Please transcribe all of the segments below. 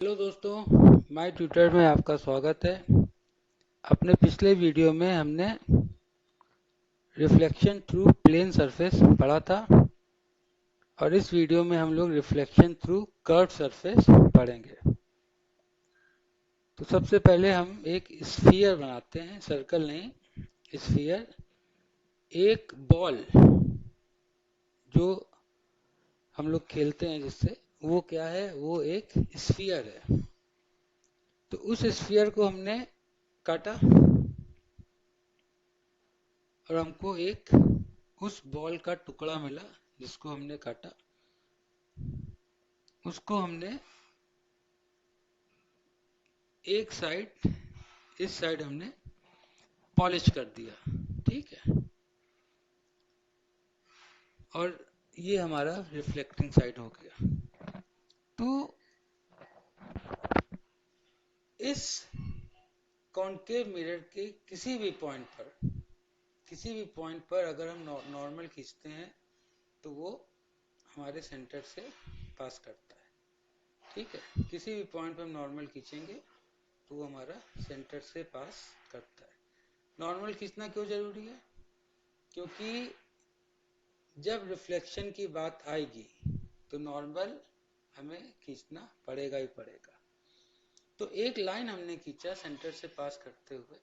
Hello दोस्तों, my tutor में आपका स्वागत है। अपने पिछले वीडियो में हमने रिफ्लेक्शन थ्रू प्लेन सरफेस पढ़ा था और इस वीडियो में हम लोग रिफ्लेक्शन थ्रू कर्व सरफेस पढ़ेंगे। तो सबसे पहले हम एक स्फीयर बनाते हैं, सर्कल नहीं स्फीयर। एक बॉल जो हम लोग खेलते हैं जिससे, वो क्या है, वो एक स्फीयर है। तो उस स्फीयर को हमने काटा और हमको एक उस बॉल का टुकड़ा मिला जिसको हमने काटा। उसको हमने एक साइड, इस साइड हमने पॉलिश कर दिया, ठीक है। और ये हमारा रिफ्लेक्टिंग साइड हो गया। तो इस कॉन्केव मिरर के किसी भी पॉइंट पर अगर हम नॉर्मल खींचते हैं तो वो हमारे सेंटर से पास करता है, ठीक है। किसी भी पॉइंट पर हम नॉर्मल खींचेंगे तो वो हमारा सेंटर से पास करता है। नॉर्मल खींचना क्यों जरूरी है? क्योंकि जब रिफ्लेक्शन की बात आएगी तो नॉर्मल हमें खींचना पड़ेगा ही पड़ेगा। तो एक लाइन हमने खींचा सेंटर से पास करते हुए,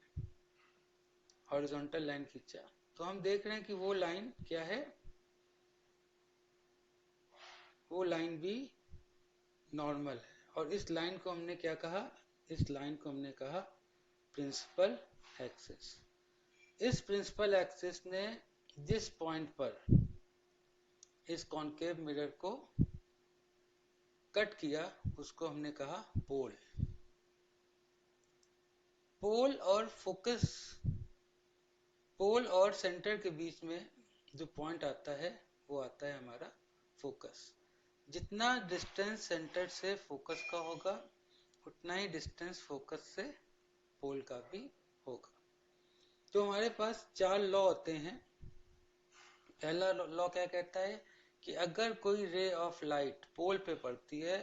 हॉरिजॉन्टल लाइन खींचा, तो हम देख रहे हैं कि वो लाइन क्या है, वो लाइन भी नॉर्मल है। और इस लाइन को हमने क्या कहा? इस लाइन को हमने कहा प्रिंसिपल एक्सिस। इस प्रिंसिपल एक्सिस ने जिस पॉइंट पर इस कॉन्केव मिरर को कट किया उसको हमने कहा पोल। पोल और फोकस, पोल और सेंटर के बीच में जो पॉइंट आता है वो आता है हमारा फोकस। जितना डिस्टेंस सेंटर से फोकस का होगा उतना ही डिस्टेंस फोकस से पोल का भी होगा। तो हमारे पास चार लॉ होते हैं। पहला लॉ क्या कहता है कि अगर कोई रे ऑफ लाइट पोल पे पड़ती है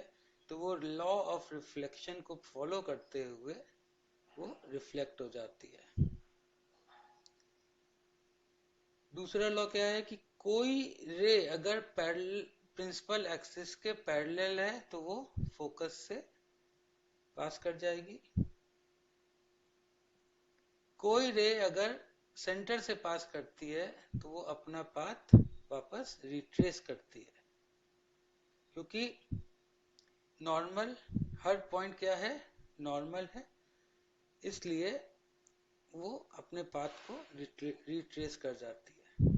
तो वो लॉ ऑफ रिफ्लेक्शन को फॉलो करते हुए वो रिफ्लेक्ट हो जाती है। दूसरा लॉ क्या है कि कोई रे अगर प्रिंसिपल एक्सिस के पैरेलल है तो वो फोकस से पास कर जाएगी। कोई रे अगर सेंटर से पास करती है तो वो अपना पाथ वापस रिट्रेस करती है, क्योंकि नॉर्मल, हर पॉइंट क्या है, नॉर्मल है, इसलिए वो अपने पाथ को रिट्रेस कर जाती है।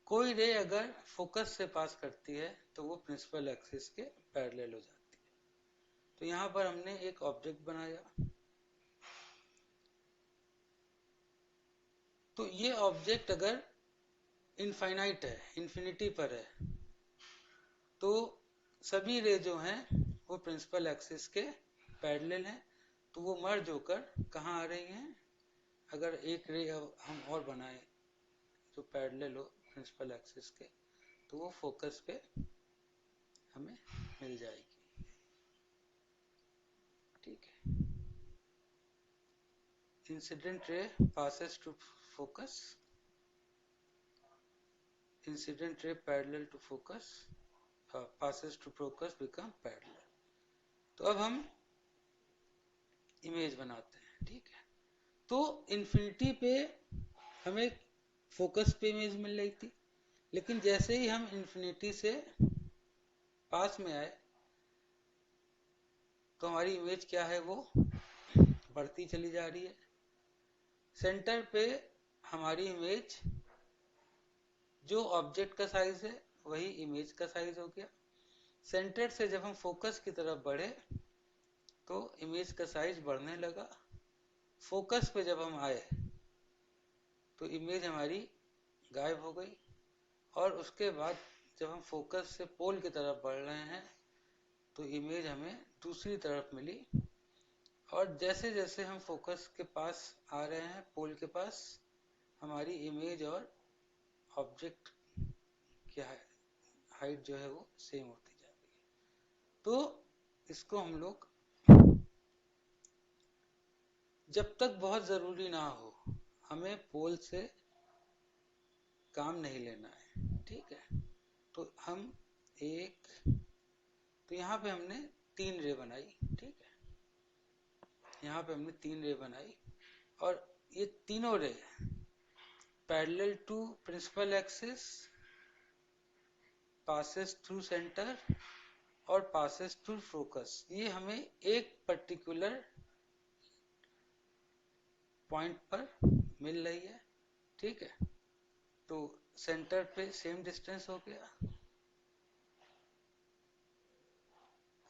कोई रे अगर फोकस से पास करती है तो वो प्रिंसिपल एक्सिस के पैरेलल हो जाती है। तो यहाँ पर हमने एक ऑब्जेक्ट बनाया। तो ये ऑब्जेक्ट अगर इनफाइनाइट है, इन्फिनिटी पर है, तो सभी रे जो हैं वो प्रिंसिपल एक्सिस के पैरेलल हैं। तो वो मर्ज होकर कहाँ आ रही हैं? अगर एक रे हम और बनाए जो पैरेलल हो प्रिंसिपल एक्सिस के तो वो फोकस पे हमें मिल जाएगी, ठीक है। Incident ray passes to focus, incident ray parallel to focus, passes to focus become parallel। तो अब हम इमेज बनाते हैं, ठीक है। तो इन्फिनिटी पे हमें फोकस पे इमेज मिल रही थी, लेकिन जैसे ही हम इन्फिनिटी से पास में आए तो हमारी इमेज क्या है, वो बढ़ती चली जा रही है। सेंटर पे हमारी इमेज, जो ऑब्जेक्ट का साइज है वही इमेज का साइज हो गया। सेंटर से जब हम फोकस की तरफ बढ़े तो इमेज का साइज बढ़ने लगा। फोकस पे जब हम आए तो इमेज हमारी गायब हो गई। और उसके बाद जब हम फोकस से पोल की तरफ बढ़ रहे हैं तो इमेज हमें दूसरी तरफ मिली। और जैसे जैसे हम फोकस के पास आ रहे हैं, पोल के पास, हमारी इमेज और ऑब्जेक्ट की हाइट जो है वो सेम होती जा रही है। तो इसको हम लोग जब तक बहुत जरूरी ना हो हमें पोल से काम नहीं लेना है, ठीक है। तो हम एक, तो यहाँ पे हमने 3 रे बनाई, ठीक है। यहाँ पे हमने 3 रे बनाई और ये तीनों ray parallel to principal axis, passes through centre और पासेस थ्रू फोकस, ये हमें एक पर्टिकुलर पॉइंट पर मिल रही है, ठीक है। तो सेंटर पे सेम डिस्टेंस हो गया,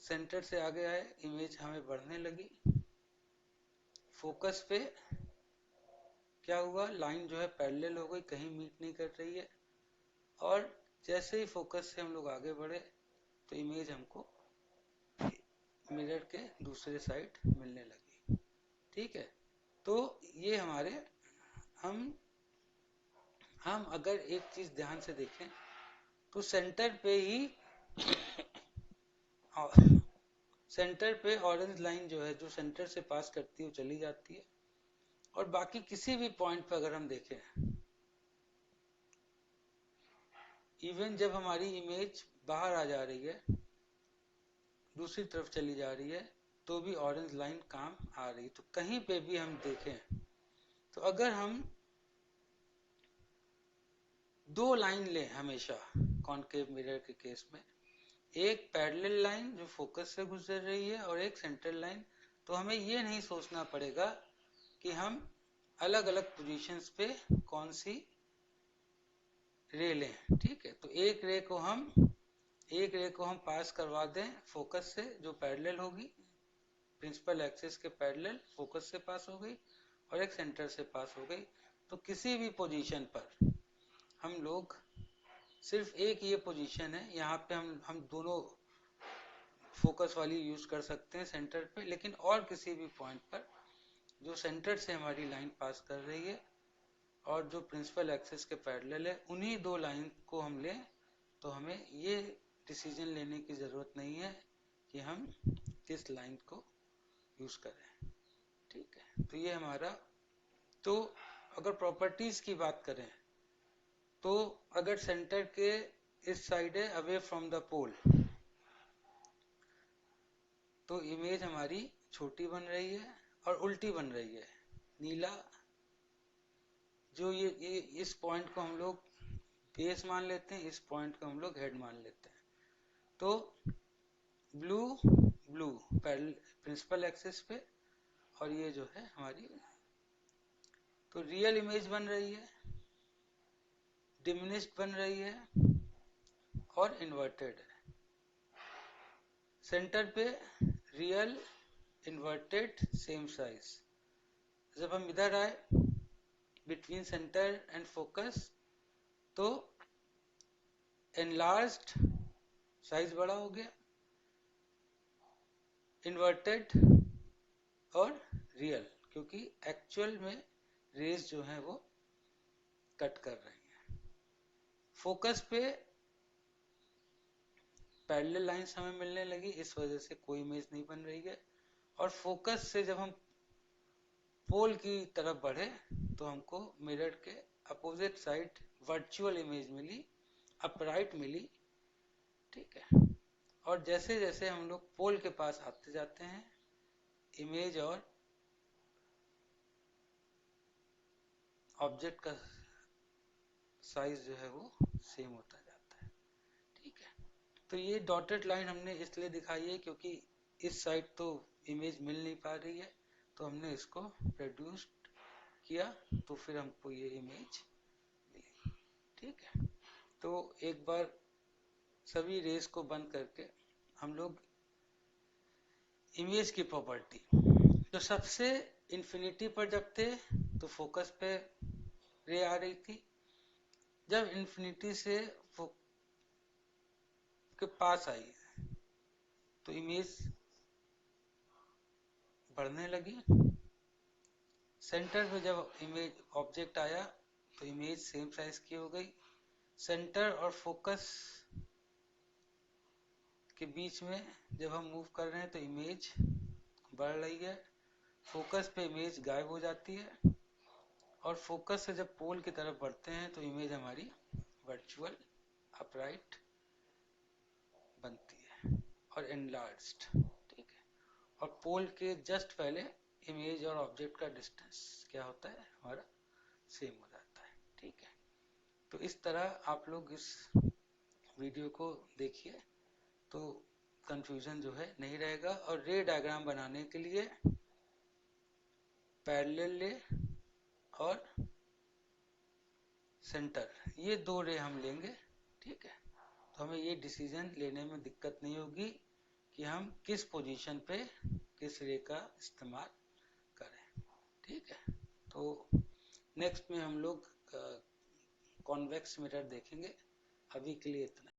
सेंटर से आगे आए, इमेज हमें बढ़ने लगी। फोकस पे क्या हुआ, लाइन जो है पैरेलल हो गई, कहीं मीट नहीं कर रही है। और जैसे ही फोकस से हम लोग आगे बढ़े तो इमेज हमको मिरर के दूसरे साइड मिलने लगी, ठीक है। तो ये हमारे हम अगर एक चीज ध्यान से देखें तो सेंटर पे ही सेंटर पे ऑरेंज लाइन जो है, जो सेंटर से पास करती है वो चली जाती है। और बाकी किसी भी पॉइंट पर अगर हम देखें, इवन जब हमारी इमेज बाहर आ जा रही है, दूसरी तरफ चली जा रही है, तो भी ऑरेंज लाइन काम आ रही है। तो कहीं पे भी हम देखें तो अगर हम 2 लाइन लें हमेशा कॉनकेव मिरर के केस में, एक पैरेलल लाइन जो फोकस से गुजर रही है और एक सेंट्रल लाइन, तो हमें ये नहीं सोचना पड़ेगा कि हम अलग अलग पोजीशंस पे कौन सी रे लें, ठीक है। तो एक रे को हम पास करवा दें फोकस से, जो पैरेलल होगी, प्रिंसिपल एक्सिस के पैरेलल फोकस से पास हो गई, और एक सेंटर से पास हो गई। तो किसी भी पोजीशन पर हम लोग, सिर्फ एक ये पोजीशन है यहाँ पे हम दोनों फोकस वाली यूज कर सकते हैं सेंटर पे, लेकिन और किसी भी पॉइंट पर जो सेंटर से हमारी लाइन पास कर रही है और जो प्रिंसिपल एक्सिस के पैरेलल है, उन्हीं 2 लाइन को हम लें, तो हमें ये डिसीजन लेने की जरूरत नहीं है कि हम किस लाइन को यूज करें, ठीक है। तो ये हमारा, तो अगर प्रॉपर्टीज की बात करें तो अगर सेंटर के इस साइड है अवे फ्रॉम द पोल, तो इमेज हमारी छोटी बन रही है और उल्टी बन रही है। नीला, जो ये इस पॉइंट को हम लोग बेस मान लेते हैं, इस पॉइंट को हम लोग हेड मान लेते हैं। तो ब्लू ब्लू प्रिंसिपल एक्सिस पे, और ये जो है हमारी, तो रियल इमेज बन रही है, डिमिनिश्ड बन रही है और इन्वर्टेड है। सेंटर पे रियल, इन्वर्टेड, सेम साइज। जब हम इधर आए बिटवीन सेंटर एंड फोकस, तो एनलार्ज्ड, साइज बड़ा हो गया, इन्वर्टेड और रियल, क्योंकि एक्चुअल में रेज जो है वो कट कर रही है। फोकस पे पैरेलल लाइंस हमें मिलने लगी, इस वजह से कोई इमेज नहीं बन रही है। और फोकस से जब हम पोल की तरफ बढ़े तो हमको मिरर के अपोजिट साइड वर्चुअल इमेज मिली, अपराइट मिली, ठीक है। और जैसे जैसे हम लोग पोल के पास आते जाते हैं, इमेज और ऑब्जेक्ट का साइज जो है वो सेम होता जाता है, ठीक है। तो ये डॉटेड लाइन हमने इसलिए दिखाई है क्योंकि इस साइड तो इमेज मिल नहीं पा रही है, तो हमने इसको प्रोड्यूस किया, तो फिर हमको ये इमेज मिली, ठीक है। तो एक बार सभी रेस को बंद करके हम लोग इमेज की प्रॉपर्टी, तो सबसे इन्फिनिटी पर जब थे तो फोकस पे रे आ रही थी, जब इन्फिनिटी से के पास आई तो इमेज बढ़ने लगी। सेंटर पे जब इमेज ऑब्जेक्ट आया तो इमेज सेम साइज की हो गई। सेंटर और फोकस के बीच में जब हम मूव कर रहे हैं तो इमेज बढ़ रही है, फोकस पे इमेज गायब हो जाती है, और फोकस से जब पोल की तरफ बढ़ते हैं तो इमेज हमारी वर्चुअल अपराइट बनती है और एनलार्ज्ड, ठीक है। और पोल के जस्ट पहले इमेज और ऑब्जेक्ट का डिस्टेंस क्या होता है, हमारा सेम हो जाता है, ठीक है। तो इस तरह आप लोग इस वीडियो को देखिए तो कंफ्यूजन जो है नहीं रहेगा। और रे डायग्राम बनाने के लिए पैरेलल रे और सेंटर, ये दो रे हम लेंगे, ठीक है। तो हमें ये डिसीजन लेने में दिक्कत नहीं होगी कि हम किस पोजीशन पे किस रे का इस्तेमाल करें, ठीक है। तो नेक्स्ट में हम लोग कॉन्वेक्स मिरर देखेंगे। अभी के लिए इतना।